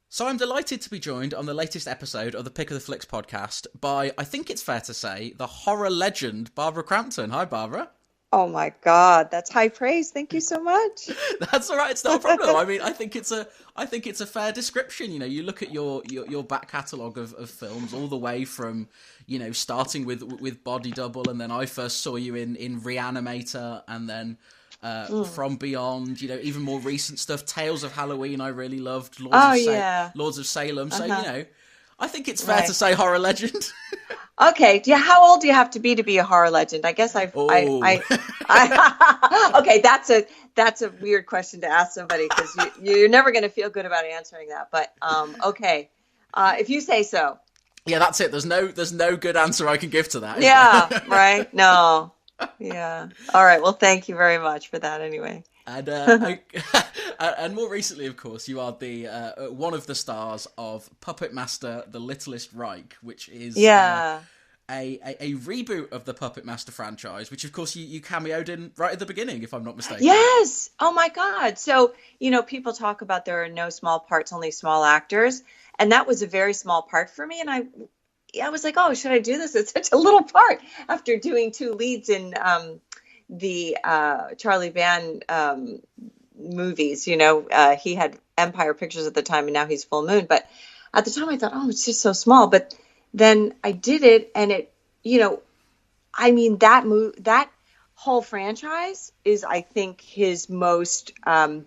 So I'm delighted to be joined on the latest episode of the Pick of the Flicks podcast by, I think it's fair to say, the horror legend Barbara Crampton. Hi, Barbara. Oh my God, that's high praise. Thank you so much. That's all right. It's not a problem. I mean, I think it's a fair description. You know, you look at your back catalogue of films all the way from, you know, starting with Body Double, and then I first saw you in Reanimator, and then From Beyond. You know, even more recent stuff, Tales of Halloween. I really loved Oh yeah. Lords of Salem. So you Uh-huh. know, I think it's fair to Right. say horror legend. Okay. Yeah. How old do you have to be a horror legend? I guess Oh. okay. That's a weird question to ask somebody because you're never going to feel good about answering that. But okay. If you say so. Yeah, that's it. There's no good answer I can give to that, is Yeah. there? Right. No. Yeah. All right. Well, thank you very much for that. Anyway. And and more recently, of course, you are the one of the stars of Puppet Master: The Littlest Reich, which is Yeah. a reboot of the Puppet Master franchise, which of course you cameoed in right at the beginning, if I'm not mistaken. Yes. Oh my God. So, people talk about there are no small parts, only small actors. And that was a very small part for me. And I was like, oh, should I do this? It's such a little part after doing two leads in the Charlie Band movies. He had Empire Pictures at the time and now he's Full Moon. But at the time I thought, oh, it's just so small. But then I did it and I mean, that whole franchise is, I think, his most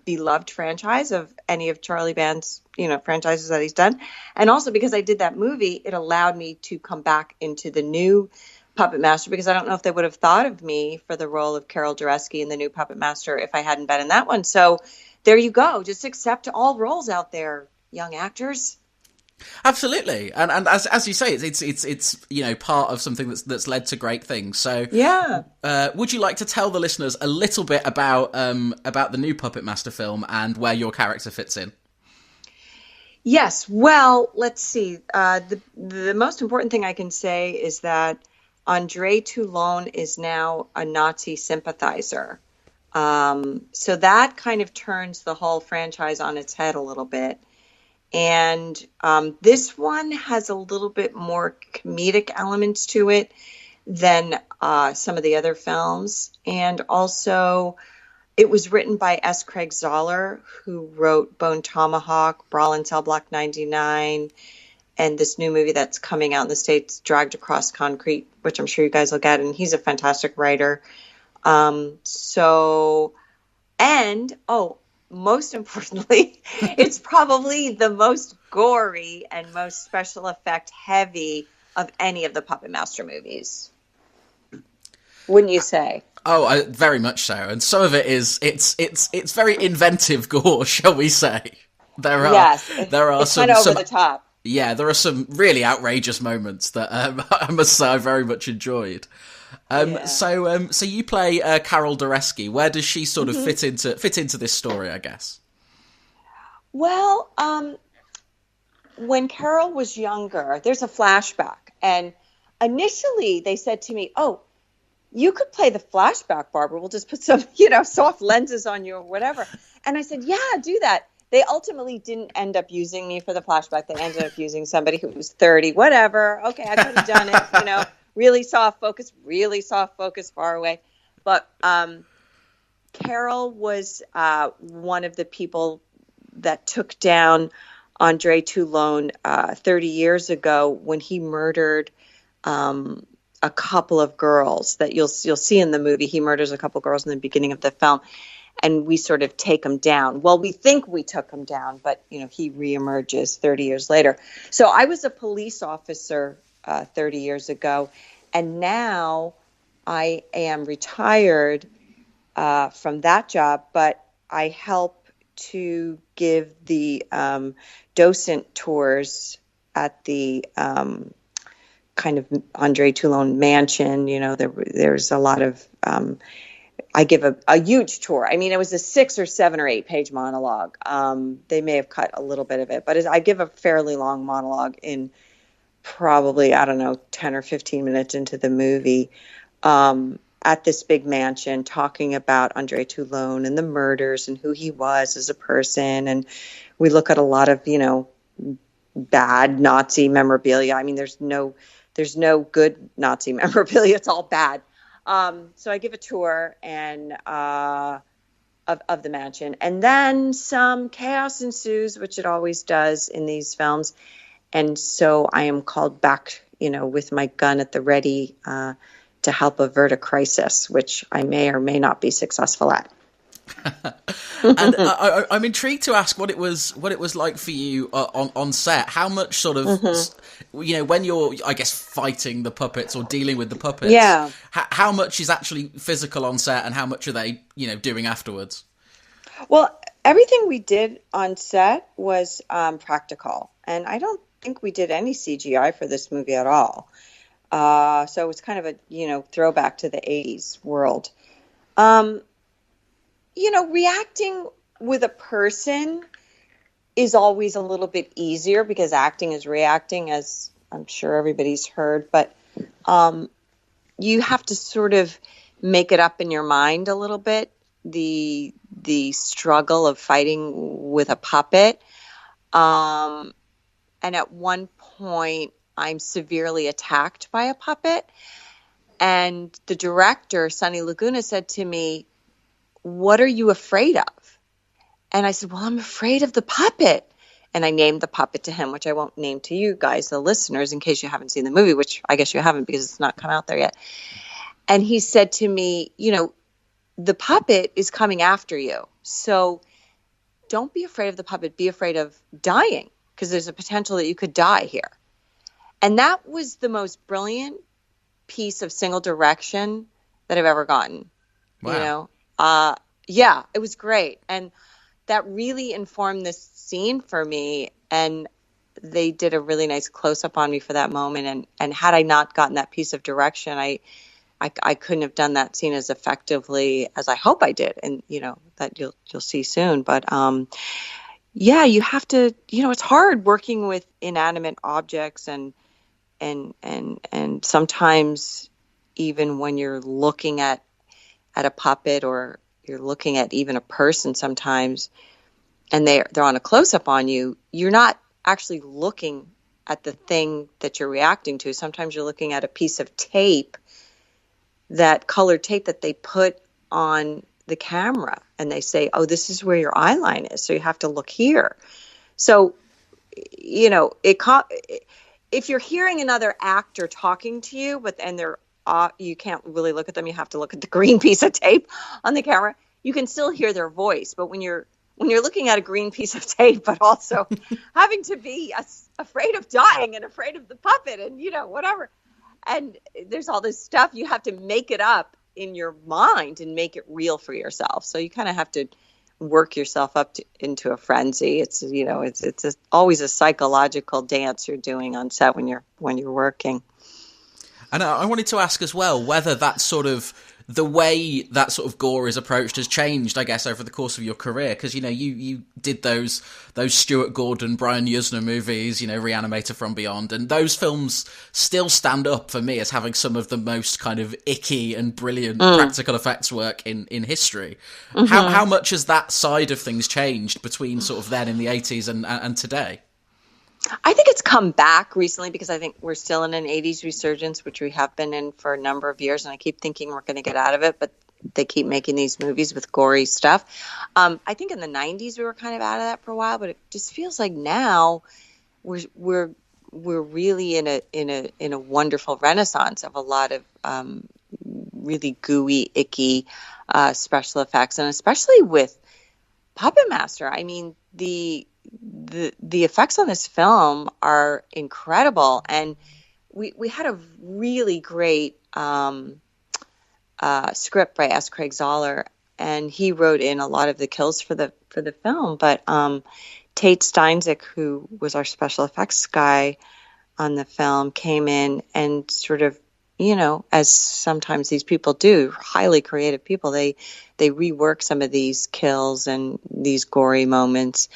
beloved franchise of any of Charlie Band's, franchises that he's done. And also because I did that movie, it allowed me to come back into the new Puppet Master because I don't know if they would have thought of me for the role of Carole Dureski in the new Puppet Master if I hadn't been in that one. So there you go. Just accept all roles out there, young actors. Absolutely, and as you say, it's you know, part of something that's led to great things. So, Yeah. would you like to tell the listeners a little bit about the new Puppet Master film and where your character fits in? Yes. Well, let's see. The most important thing I can say is that Andre Toulon is now a Nazi sympathizer. So that kind of turns the whole franchise on its head a little bit. And this one has a little bit more comedic elements to it than some of the other films. And also, it was written by S. Craig Zoller, who wrote Bone Tomahawk, Brawl in Cell Block 99, and this new movie that's coming out in the States, Dragged Across Concrete, which I'm sure you guys will get. And he's a fantastic writer. Most importantly, it's probably the most gory and most special effect heavy of any of the Puppet Master movies. Wouldn't you say? Oh, very much so. And some of it is it's very inventive gore, shall we say? Yes, There are it's kind of over the top. Yeah, there are some really outrageous moments that I must say I very much enjoyed. Yeah. So you play Carole Dureski. Where does she sort of fit into this story, I guess? Well, when Carol was younger, there's a flashback, and initially they said to me, "Oh, you could play the flashback, Barbara. We'll just put some, soft lenses on you or whatever." And I said, "Yeah, do that." They ultimately didn't end up using me for the flashback. They ended up using somebody who was 30, whatever. Okay, I could have done it, really soft focus, far away. But Carol was one of the people that took down Andre Toulon 30 years ago when he murdered a couple of girls that you'll see in the movie. He murders a couple of girls in the beginning of the film, and we sort of take him down. Well, we think we took him down, but he reemerges 30 years later. So I was a police officer 30 years ago, and now I am retired from that job, but I help to give the docent tours at the kind of Andre Toulon mansion. There's a lot of I give a huge tour. I mean, it was a 6 or 7 or 8 page monologue. They may have cut a little bit of it, but I give a fairly long monologue in probably, I don't know, 10 or 15 minutes into the movie at this big mansion, talking about Andre Toulon and the murders and who he was as a person. And we look at a lot of, bad Nazi memorabilia. I mean, there's no good Nazi memorabilia. It's all bad. So I give a tour and of the mansion, and then some chaos ensues, which it always does in these films. And so I am called back, with my gun at the ready to help avert a crisis, which I may or may not be successful at. And I'm intrigued to ask what it was like for you on set. How much sort of, when you're, I guess, fighting the puppets or dealing with the puppets, how much is actually physical on set and how much are they, doing afterwards? Well, everything we did on set was practical. And I don't think we did any CGI for this movie at all. So it was kind of a, throwback to the 80s world. Reacting with a person is always a little bit easier because acting is reacting, as I'm sure everybody's heard. But you have to sort of make it up in your mind a little bit, the struggle of fighting with a puppet. And at one point, I'm severely attacked by a puppet. And the director, Sonny Laguna, said to me, "What are you afraid of?" And I said, "Well, I'm afraid of the puppet." And I named the puppet to him, which I won't name to you guys, the listeners, in case you haven't seen the movie, which I guess you haven't because it's not come out there yet. And he said to me, the puppet is coming after you. So don't be afraid of the puppet. Be afraid of dying because there's a potential that you could die here. And that was the most brilliant piece of single direction that I've ever gotten. Wow. Yeah, it was great. And that really informed this scene for me. And they did a really nice close up on me for that moment. And had I not gotten that piece of direction, I couldn't have done that scene as effectively as I hope I did. And, that you'll see soon. But, you have to, it's hard working with inanimate objects and sometimes even when you're looking at a puppet or you're looking at even a person sometimes and they're on a close-up on you, you're not actually looking at the thing that you're reacting to. Sometimes you're looking at a piece of tape, that colored tape that they put on the camera, and they say, "Oh, this is where your eye line is, so you have to look here." So, if you're hearing another actor talking to you, and they're you can't really look at them, you have to look at the green piece of tape on the camera. You can still hear their voice, but when you're looking at a green piece of tape, but also having to be afraid of dying and afraid of the puppet and whatever, and there's all this stuff, you have to make it up in your mind and make it real for yourself. So you kind of have to work yourself up into a frenzy. It's always a psychological dance you're doing on set when you're working. And I wanted to ask as well whether that sort of the way that sort of gore is approached has changed, I guess, over the course of your career. Because, you did those Stuart Gordon, Brian Yuzna movies, Reanimator from Beyond. And those films still stand up for me as having some of the most kind of icky and brilliant practical effects work in history. Mm-hmm. How much has that side of things changed between sort of then in the 80s and today? I think it's come back recently because I think we're still in an 80s resurgence, which we have been in for a number of years. And I keep thinking we're going to get out of it, but they keep making these movies with gory stuff. I think in the 90s we were kind of out of that for a while, but it just feels like now we're really in a wonderful renaissance of a lot of really gooey, icky special effects, and especially with Puppet Master. I mean, the effects on this film are incredible, and we had a really great script by S. Craig Zoller, and he wrote in a lot of the kills for the film. But Tate Steinsick, who was our special effects guy on the film, came in and sort of, as sometimes these people do, highly creative people, they rework some of these kills and these gory moments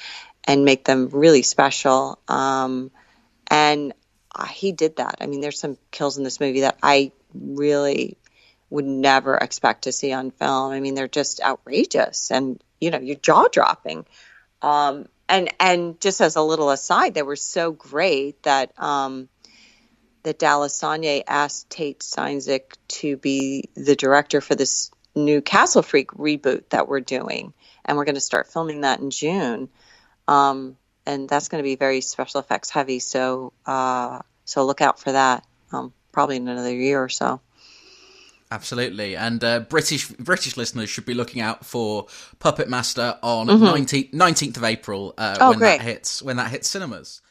and make them really special. And he did that. I mean, there's some kills in this movie that I really would never expect to see on film. I mean, they're just outrageous and, you're jaw dropping. And just as a little aside, they were so great that that Dallas Sonye asked Tate Steinsick to be the director for this new Castle Freak reboot that we're doing, and we're going to start filming that in June. And that's going to be very special effects heavy. So look out for that. Probably in another year or so. Absolutely, and British listeners should be looking out for Puppet Master on 19th of April when that hits cinemas.